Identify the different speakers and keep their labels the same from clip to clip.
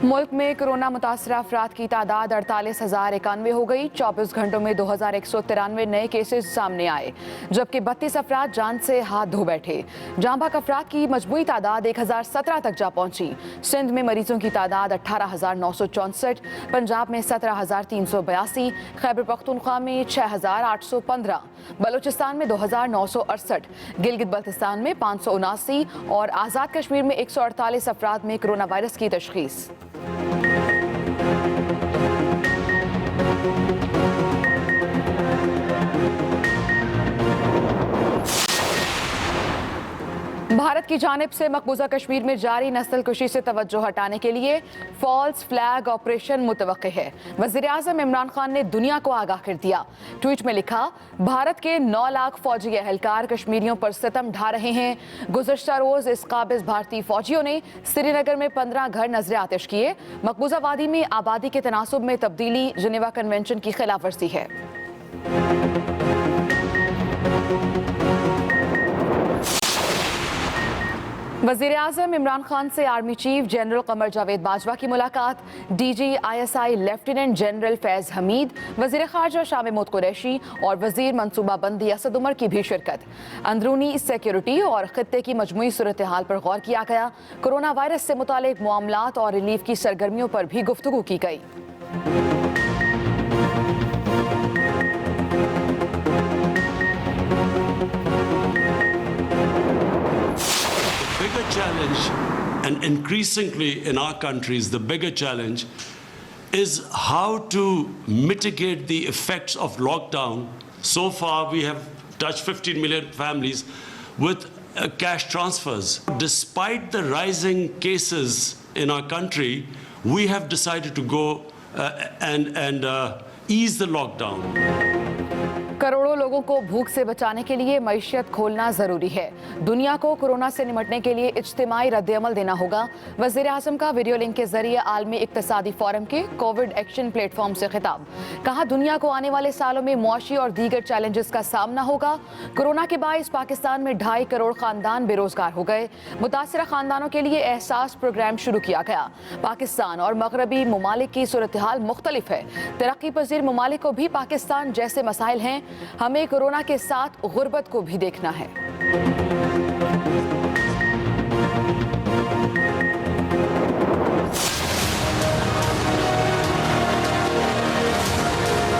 Speaker 1: मुल्क में कोरोना मुतासरा अफराद की तादाद 48,091 हो गई। 24 घंटों में 2,193 नए केसेस सामने आए, जबकि 32 अफराद जान से हाथ धो बैठे। जाँ बहक अफराद की मजमूई तादाद 1,017 तक जा पहुंची। सिंध में मरीजों की तादाद 18,964, पंजाब में 17,382, खैबर पख्तूनख्वा में 6,815, बलूचिस्तान में 2,968, गिलगित बल्तिस्तान में 579 और आज़ाद कश्मीर में 148 अफराद में कोरोना वायरस की तशखीस। भारत की जानिब से मकबूजा कश्मीर में जारी नस्ल कुशी से तवज्जो हटाने के लिए फॉल्स फ्लैग ऑपरेशन मुतवक्के है। वज़ीर आज़म इमरान खान ने दुनिया को आगाह कर दिया। ट्वीट में लिखा, भारत के 9 लाख फौजी एहलकार कश्मीरियों पर सितम ढा रहे हैं। गुज़श्ता रोज़ इस काबिज़ भारतीय फौजियों ने श्रीनगर में 15 घर नजर आतिश किए। मकबूजा वादी में आबादी के तनासुब में तब्दीली जिनेवा कन्वेंशन की खिलाफ वर्जी है। वज़ीर आज़म इमरान खान से army chief general Qamar Javed Bajwa की मुलाकात। DGISI लेफ्टिनेंट जनरल फैज़ हमीद, वज़ीर ख़ारजा शाह महमूद कुरैशी और वज़ीर मनसूबाबंदी असद उमर की भी शिरकत। अंदरूनी सिक्योरिटी और खित्ते की मजमूई सूरत हाल पर गौर किया गया। कोरोना वायरस से मुतालिक मामलात और रिलीफ की सरगर्मियों पर भी गुफ्तगू की गई।
Speaker 2: Bigger challenge, and increasingly in our countries, the bigger challenge is how to mitigate the effects of lockdown. So far, we have touched 15 million families with cash transfers. Despite the rising cases in our country, we have decided to go and ease the lockdown.
Speaker 1: करोड़ों लोगों को भूख से बचाने के लिए मईशत खोलना जरूरी है। दुनिया को कोरोना से निपटने के लिए इज्तिमाई रद्द-ए-अमल देना होगा। वज़ीर आज़म का वीडियो लिंक के जरिए आलमी इक्तिसादी फोरम के कोविड एक्शन प्लेटफॉर्म से खिताब। कहा, दुनिया को आने वाले सालों में मुआशी और दीगर चैलेंजेस का सामना होगा। कोरोना के बायस पाकिस्तान में 2.5 करोड़ खानदान बेरोजगार हो गए। मुतासरा खानदानों के लिए एहसास प्रोग्राम शुरू किया गया। पाकिस्तान और मगरबी ममालिक की सूरत हाल मुख्तलिफ है। तरक्की पजीर ममालिक को भी पाकिस्तान जैसे मसाइल हैं। हमें कोरोना के साथ गुर्बत को भी देखना है।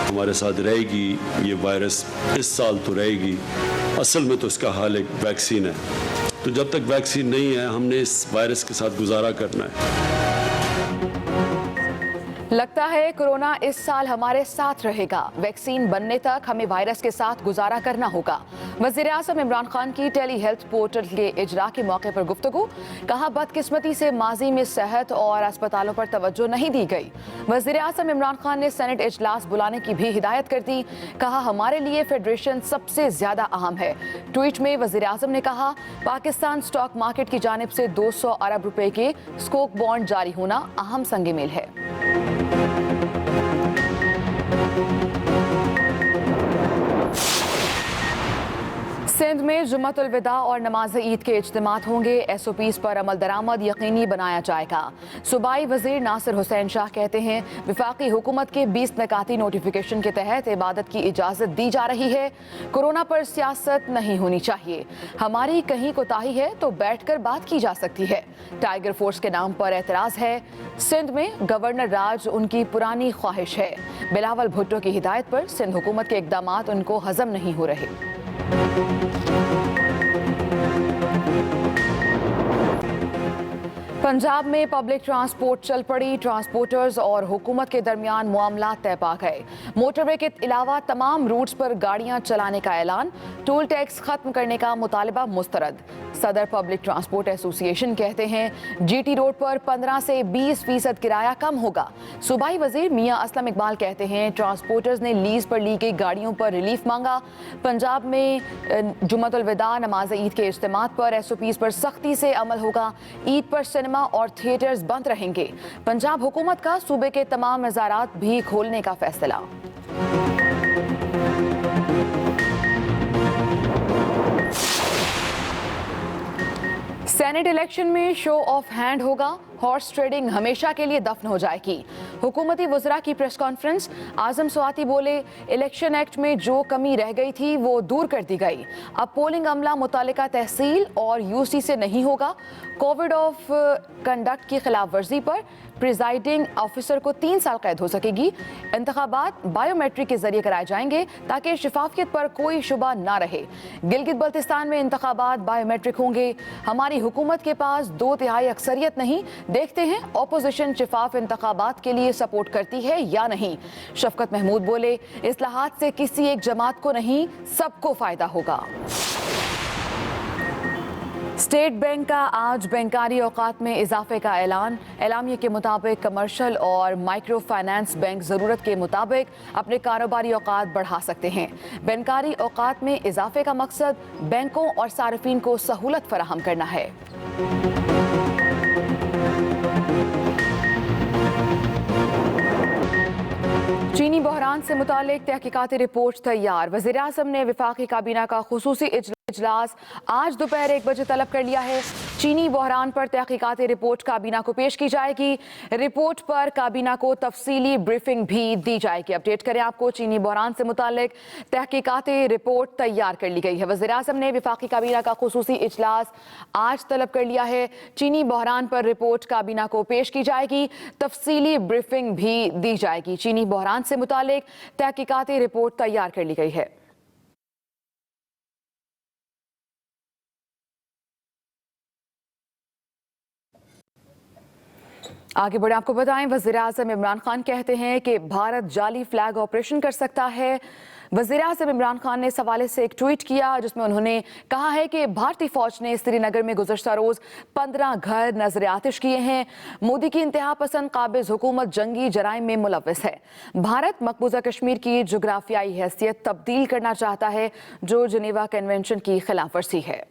Speaker 3: हमारे साथ रहेगी ये वायरस, इस साल तो रहेगी। असल में तो इसका हाल एक वैक्सीन है, तो जब तक वैक्सीन नहीं है हमने इस वायरस के साथ गुजारा करना है।
Speaker 1: लगता है कोरोना इस साल हमारे साथ रहेगा। वैक्सीन बनने तक हमें वायरस के साथ गुजारा करना होगा। वज़ीर आज़म इमरान खान की टेली हेल्थ पोर्टल के इजरा के मौके पर गुफ्तगू। कहा, बदकिस्मती से माजी में सेहत और अस्पतालों पर तवज्जो नहीं दी गई। वज़ीर आज़म इमरान खान ने सेनेट इजलास बुलाने की भी हिदायत कर दी। कहा, हमारे लिए फेडरेशन सबसे ज्यादा अहम है। ट्वीट में वज़ीर आज़म ने कहा, पाकिस्तान स्टॉक मार्केट की जानिब से 200 अरब रुपए के स्कोक बॉन्ड जारी होना अहम संग मील है। सिंध में जुम्मतुल विदा और नमाज ईद के इज्तिमात होंगे। SOPs पर अमल दरामद यकीनी बनाया जाएगा। सूबाई वजीर नासिर हुसैन शाह कहते हैं, विफाकी हुकूमत के 20 नकाती नोटिफिकेशन के तहत इबादत की इजाज़त दी जा रही है। कोरोना पर सियासत नहीं होनी चाहिए। हमारी कहीं कोताही है तो बैठकर बात की जा सकती है। टाइगर फोर्स के नाम पर एतराज़ है। सिंध में गवर्नर राज उनकी पुरानी ख्वाहिश है। बिलावल भुट्टो की हिदायत पर सिंध हुकूमत के इक़दामात उनको हजम नहीं हो रहे। पंजाब में पब्लिक ट्रांसपोर्ट चल पड़ी। ट्रांसपोर्टर्स और हुकूमत के दरमियान मामलात तय पा गए। मोटरवे के अलावा तमाम रूट्स पर गाड़ियां चलाने का ऐलान। टोल टैक्स खत्म करने का मुतालबा मुस्तरद। सदर पब्लिक ट्रांसपोर्ट एसोसिएशन कहते हैं, GT रोड पर 15 से 20% किराया कम होगा। सूबाई वजीर मियां असलम इकबाल कहते हैं, ट्रांसपोर्टर्स ने लीज पर ली गई गाड़ियों पर रिलीफ मांगा। पंजाब में जुम्मतुल विदा, नमाज ईद के इज्तिमात पर SOPs पर सख्ती से अमल होगा। ईद पर सिनेमा और थिएटर्स बंद रहेंगे। पंजाब हुकूमत का सूबे के तमाम मज़ारात भी खोलने का फैसला। सेनेट इलेक्शन में शो ऑफ हैंड होगा। हॉर्स ट्रेडिंग हमेशा के लिए दफन हो जाएगी। हुकूमती वज़रा की प्रेस कॉन्फ्रेंस, आज़म स्वाति बोले इलेक्शन एक्ट में जो कमी रह गई थी वो दूर कर दी गई। अब पोलिंग अमला मुतालिका तहसील और यूसी से नहीं होगा। कोविड ऑफ कंडक्ट की खिलाफ वर्जी पर प्रिजाइडिंग ऑफिसर को 3 साल कैद हो सकेगी। इंतखाबात बायोमेट्रिक के जरिए कराए जाएंगे ताकि शफाफियत पर कोई शुबा ना रहे। गिलगित बल्तिस्तान में इंतखाबात बायोमेट्रिक होंगे। हमारी हुकूमत के पास 2/3 अक्सरियत नहीं, देखते हैं अपोजिशन शफाफ इंतखाबात के लिए सपोर्ट करती है या नहीं। शफकत महमूद बोले इस्लाहात से किसी एक जमात को नहीं, सबको फायदा होगा। स्टेट बैंक का आज बैंकारी औकात में इजाफे का ऐलान। एलामिया के मुताबिक कमर्शियल और माइक्रो फाइनेंस बैंक ज़रूरत के मुताबिक अपने कारोबारी औकात बढ़ा सकते हैं। बैंकारी औकात में इजाफे का मकसद बैंकों और सार्फिन को सहूलत फराहम करना है। चीनी बहरान से मुतालिक तहकीकाती रिपोर्ट तैयार। वज़ीर आज़म ने वफाकी काबीना का खुसूसी इजलास आज दोपहर 1 बजे तलब कर लिया है। चीनी बहरान पर तहकीकाती रिपोर्ट काबीना को पेश की जाएगी। रिपोर्ट पर काबीना को तफसीली ब्रीफिंग भी दी जाएगी। अपडेट करें आपको, चीनी बहरान से मुतालिक तहकीकाती रिपोर्ट तैयार कर ली गई है। वज़ीर आज़म ने वफाकी काबीना का खुसूसी इजलास आज तलब कर लिया है। चीनी बहरान पर रिपोर्ट काबीना को पेश की जाएगी, तफसीली ब्रीफिंग भी दी जाएगी। चीनी बहरान से मुतालिक तहकीकाती रिपोर्ट तैयार कर ली गई है। आगे बढ़े आपको बताएं, वज़ीर आज़म इमरान खान कहते हैं कि भारत जाली फ्लैग ऑपरेशन कर सकता है। वज़ीर आज़म इमरान खान ने इस हवाले से एक ट्वीट किया जिसमें उन्होंने कहा है कि भारतीय फौज ने श्रीनगर में गुज़श्ता रोज़ 15 घर नजर आतिश किए हैं। मोदी की इंतहा पसंद काबिज हुकूमत जंगी जराइम में मुलव्वस है। भारत मकबूजा कश्मीर की जोग्राफियाई हैसियत तब्दील करना चाहता है जो जिनेवा कन्वेंशन की खिलाफ वर्जी है।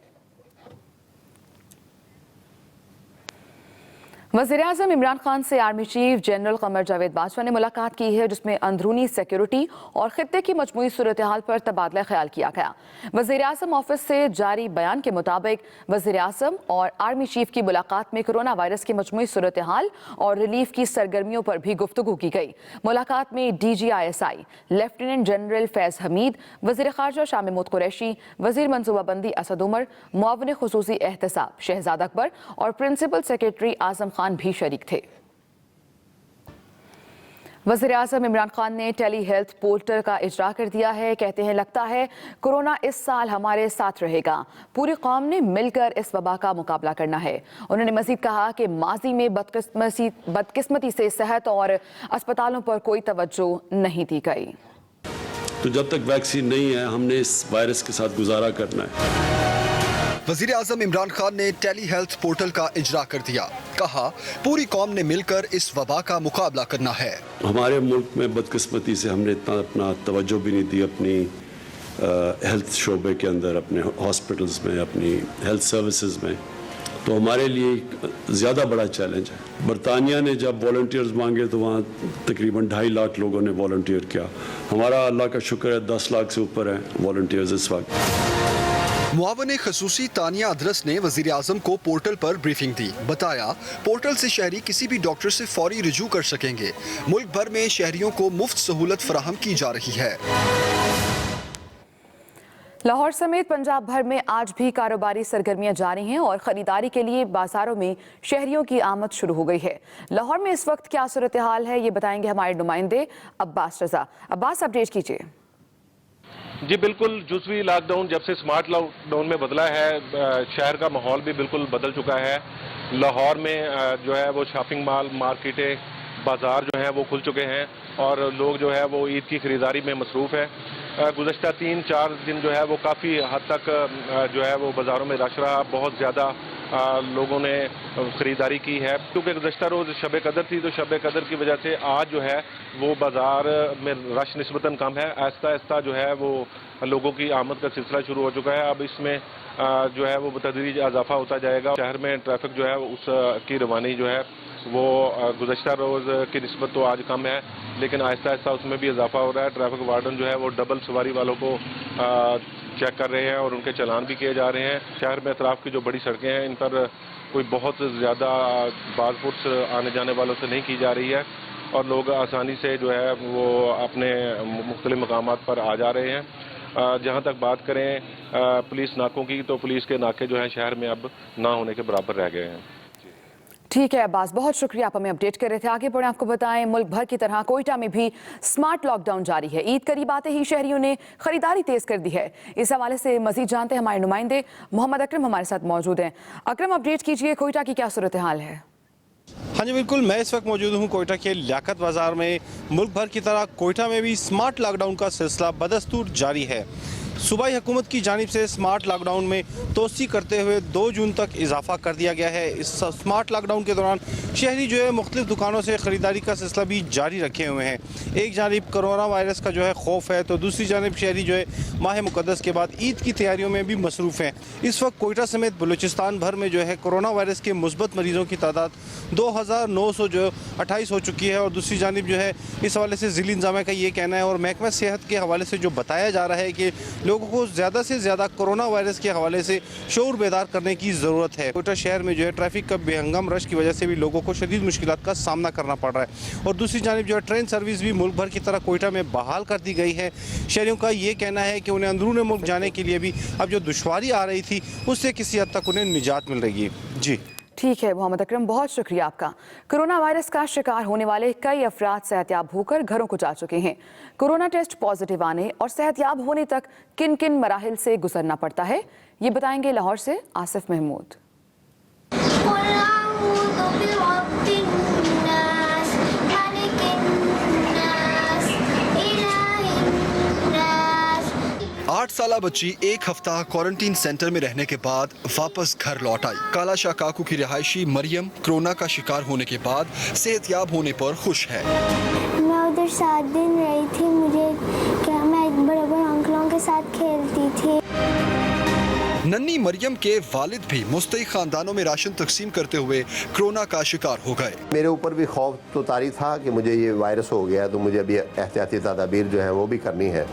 Speaker 1: वज़ीर आज़म इमरान खान से army chief general Qamar Javed Bajwa ने मुलाकात की है जिसमें अंदरूनी सिक्योरिटी और खित्ते की मजमूई सूरत हाल पर तबादला ख्याल किया गया। वज़ीर आज़म ऑफिस से जारी बयान के मुताबिक वज़ीर आज़म और आर्मी चीफ की मुलाकात में कोरोना वायरस की मजमूई सूरत हाल और रिलीफ की सरगर्मियों पर भी गुफ्तगू की गई। मुलाकात में DGISI लेफ्टिनेंट जनरल फैज़ हमीद, वज़ीर ख़ारजा शाह महमूद कुरैशी, वज़ीर मनसूबाबंदी असद उमर, मुआविन खुसूसी एहतसाब शहजाद अकबर और प्रिंसिपल सेक्रेटरी आज़म खान भी शरीक थे। वज़ीर आज़म इमरान खान ने टेली हेल्थ पोर्टल का इजरा कर दिया है। कहते हैं लगता है कोरोना इस साल हमारे साथ रहेगा। पूरी कौम ने मिलकर इस वबा का मुकाबला करना है। उन्होंने मज़ीद कहा कि माजी में बदकिस्मती से सेहत और अस्पतालों पर कोई तवज्जो नहीं दी गई।
Speaker 3: तो जब तक वैक्सीन नहीं है हमने इस वायरस के साथ गुजारा करना है।
Speaker 4: वज़ीर आज़म इमरान खान ने टेली हेल्थ पोर्टल का इजरा कर दिया। कहा पूरी कौम ने मिलकर इस वबा का मुकाबला करना है। हमारे मुल्क में बदकिस्मती से हमने इतना अपना तवज्जो भी नहीं दी अपनी हेल्थ शोबे के अंदर, अपने हॉस्पिटल्स में, अपनी हेल्थ सर्विसेज में। तो हमारे लिए ज़्यादा बड़ा चैलेंज है। बरतानिया ने जब वॉलंटियर्स मांगे तो वहाँ तकरीबन 2.5 लाख लोगों ने वॉलंटियर किया। हमारा अल्लाह का शुक्र है 10 लाख से ऊपर हैं वॉलंटियर्स इस वक्त। मुआविन खसूसी तानिया अदरस ने वज़ीर आज़म को पोर्टल पर ब्रीफिंग दी। बताया पोर्टल से शहरी किसी भी डॉक्टर से फौरी रुजू कर सकेंगे। मुल्क भर में शहरियों को मुफ्त सहूलत फराहम की जा रही है।
Speaker 1: लाहौर समेत पंजाब भर में आज भी कारोबारी सरगर्मियां जारी हैं और खरीदारी के लिए बाजारों में शहरियों की आमद शुरू हो गई है। लाहौर में इस वक्त क्या सूरत हाल है ये बताएंगे हमारे नुमाइंदे अब्बास रजा। अब्बास, अपडेट कीजिए।
Speaker 5: जी बिल्कुल, जुज़वी लॉकडाउन जब से स्मार्ट लॉकडाउन में बदला है, शहर का माहौल भी बिल्कुल बदल चुका है। लाहौर में जो है वो शॉपिंग मॉल, मार्केटें, बाज़ार जो हैं वो खुल चुके हैं और लोग जो है वो ईद की ख़रीदारी में मसरूफ़ है। गुज़श्ता 3-4 दिन जो है वो काफ़ी हद तक जो है वो बाज़ारों में रश रहा। बहुत ज़्यादा लोगों ने ख़रीदारी की है क्योंकि गुज़श्ता रोज़ शब कदर थी, तो शब कदर की वजह से आज जो है वो बाज़ार में रश निस्बतन कम है। आहिस्ता आहिस्ता जो है वो लोगों की आमद का सिलसिला शुरू हो चुका है। अब इसमें जो है वो बतदरीज इजाफा होता जाएगा। शहर में ट्रैफिक जो है उसकी रवानी जो है वो गुज़श्ता रोज़ की निस्बत तो आज कम है, लेकिन आहिस्ता आहिस्ता उसमें भी इजाफा हो रहा है। ट्रैफिक वार्डन जो है वो डबल सवारी वालों को चेक कर रहे हैं और उनके चालान भी किए जा रहे हैं। शहर में अतराफ की जो बड़ी सड़कें हैं इन पर کوئی بہت زیادہ باز فوٹس آنے جانے والوں سے نہیں کی جا رہی ہے اور لوگ آسانی سے جو ہے وہ اپنے مختلف مقامات پر آ جا رہے ہیں. جہاں تک بات کریں پولیس ناکوں کی تو پولیس کے ناکے جو ہیں شہر میں اب نہ ہونے کے برابر رہ گئے ہیں.
Speaker 1: ٹھیک ہے عباس، بہت شکریہ، آپ ہمیں اپڈیٹ کر رہے تھے. آگے بڑھیں، آپ کو بتائیں ملک بھر کی طرح کوئٹہ میں بھی سمارٹ لاک ڈاؤن جاری ہے. عید قریب آتے ہی شہریوں نے خریداری تیز کر دی ہے. اس حوالے سے مزید جانتے ہیں ہمارے نمائندے محمد اکرم ہمارے ساتھ موجود ہیں. اکرم، اپڈیٹ کیجیے، کوئٹہ کی کیا صورتحال ہے؟
Speaker 6: ہاں جی بالکل، میں اس وقت موجود ہوں کوئٹہ کے لیاقت بازار میں. ملک بھر کی طرح کوئٹہ میں بھی سمارٹ لاک ڈاؤن کا سلسلہ بدستور جاری ہے. صوبائی حکومت کی جانب سے سمارٹ لاک ڈاؤن میں توسیع کرتے ہوئے 2 جون تک اضافہ کر دیا گیا ہے. اس سمارٹ لاک ڈاؤن کے دوران شہری جو ہے مختلف دکانوں سے خریداری کا سلسلہ بھی جاری رکھے ہوئے ہیں. ایک جانب کرونا وائرس کا جو ہے خوف ہے تو دوسری جانب شہری جو ہے ماہ مقدس کے بعد عید کی تیاریوں میں بھی مصروف ہیں. اس وقت کوئٹہ سمیت بلوچستان بھر میں جو ہے کرونا وائرس کے مثبت مریضوں کی تعداد 2928 ہو چکی ہے. اور دوسری جانب جو ہے اس حوالے سے ضلعی انتظامیہ کا یہ کہنا ہے اور محکمہ صحت کے حوالے سے جو بتایا جا رہا ہے کہ لوگوں کو زیادہ سے زیادہ کرونا وائرس کے حوالے سے شعور بیدار کرنے کی ضرورت ہے. کوئٹہ شہر میں جو ہے ٹریفک کا بے ہنگام رش کی وجہ سے بھی لوگوں کو شدید مشکلات کا سامنا کرنا پڑ رہا ہے. اور دوسری جانب جو ہے ٹرین سروس بھی ملک بھر کی طرح کوئٹہ میں بحال کر دی گئی ہے. شہریوں کا یہ کہنا ہے کہ انہیں اندرون ملک جانے کے لیے بھی اب جو دشواری آ رہی تھی اس سے کسی حد تک انہیں نجات مل رہی ہے. جی
Speaker 1: ٹھیک ہے محمد اکرم، بہت شکریہ آپ کا. کرونا وائرس کا شکار ہونے والے کئی افراد صحت یاب ہو کر گھروں کو جا چکے ہیں. کرونا ٹیسٹ پازیٹیو آنے اور صحت یاب ہونے تک کن کن مراحل سے گزرنا پڑتا ہے، یہ بتائیں گے لاہور سے آصف محمود.
Speaker 4: آٹھ سالہ بچی 1 ہفتہ کوارنٹین سینٹر میں رہنے کے بعد واپس گھر لوٹ آئی. کالا شاہ کاکو کی رہائشی مریم کورونا کا شکار ہونے کے بعد صحت یاب ہونے پر خوش ہے.
Speaker 7: میں ادھر 7 دن رہی تھی، مجھے کیا میں بڑے بڑے انکلوں کے ساتھ کھیلتی تھی.
Speaker 4: ننھی مریم کے والد بھی مستحق خاندانوں میں راشن تقسیم کرتے ہوئے کورونا کا شکار ہو گئے.
Speaker 8: میرے اوپر بھی خوف تو طاری تھا کہ مجھے یہ وائرس ہو گیا تو مجھے ابھی احتیاطی تدابیر جو ہیں وہ بھی کرنی ہے،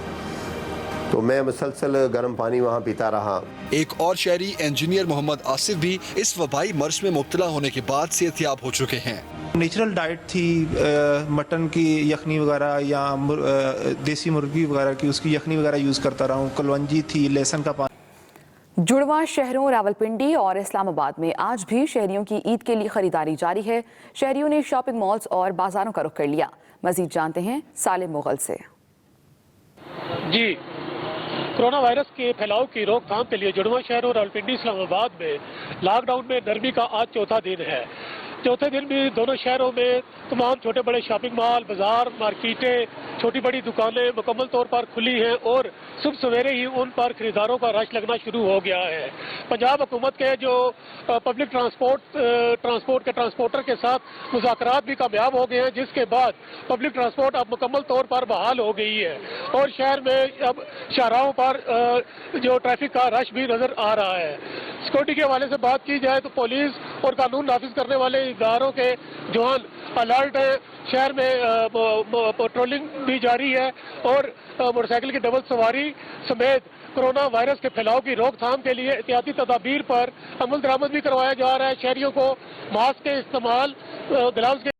Speaker 8: تو میں مسلسل گرم پانی وہاں پیتا رہا.
Speaker 4: ایک اور شہری انجینئر محمد آصف بھی اس وبائی مرض میں مبتلا ہونے کے بعد صحت یاب ہو چکے ہیں.
Speaker 9: نیچرل ڈائٹ تھی، مٹن کی یخنی وغیرہ یا دیسی مرغی وغیرہ کی اس کی یخنی وغیرہ یوز کرتا رہا ہوں. کلونجی تھی، لہسن کا پانی.
Speaker 1: جڑواں شہروں راولپنڈی اور اسلام آباد میں آج بھی شہریوں کی عید کے لیے خریداری جاری ہے. شہریوں نے شاپنگ مالز اور بازاروں کا رخ کر لیا. مزید جانتے ہیں سالم مغل سے.
Speaker 10: جی، کرونا وائرس کے پھیلاؤ کی روک تھام کے لیے جڑواں شہروں راولپنڈی اسلام آباد میں لاک ڈاؤن میں نرمی کا آج چوتھا دن ہے. چوتھے دن بھی دونوں شہروں میں تمام چھوٹے بڑے شاپنگ مال، بازار، مارکیٹیں، چھوٹی بڑی دکانیں مکمل طور پر کھلی ہیں اور صبح سویرے ہی ان پر خریداروں کا رش لگنا شروع ہو گیا ہے. پنجاب حکومت کے جو پبلک ٹرانسپورٹ کے ٹرانسپورٹر کے ساتھ مذاکرات بھی کامیاب ہو گئے ہیں، جس کے بعد پبلک ٹرانسپورٹ اب مکمل طور پر بحال ہو گئی ہے اور شہر میں اب شاہراہوں پر جو ٹریفک کا رش بھی نظر آ رہا ہے. سیکورٹی کے حوالے سے بات کی جائے تو پولیس اور قانون نافذ کرنے والے اداروں کے جوان الرٹ ہیں. شہر میں پیٹرولنگ بھی جاری ہے اور موٹر سائیکل کی ڈبل سواری سمیت کرونا وائرس کے پھیلاؤ کی روک تھام کے لیے احتیاطی تدابیر پر عمل درآمد بھی کروایا جا رہا ہے. شہریوں کو ماسک کے استعمال، گلوز کے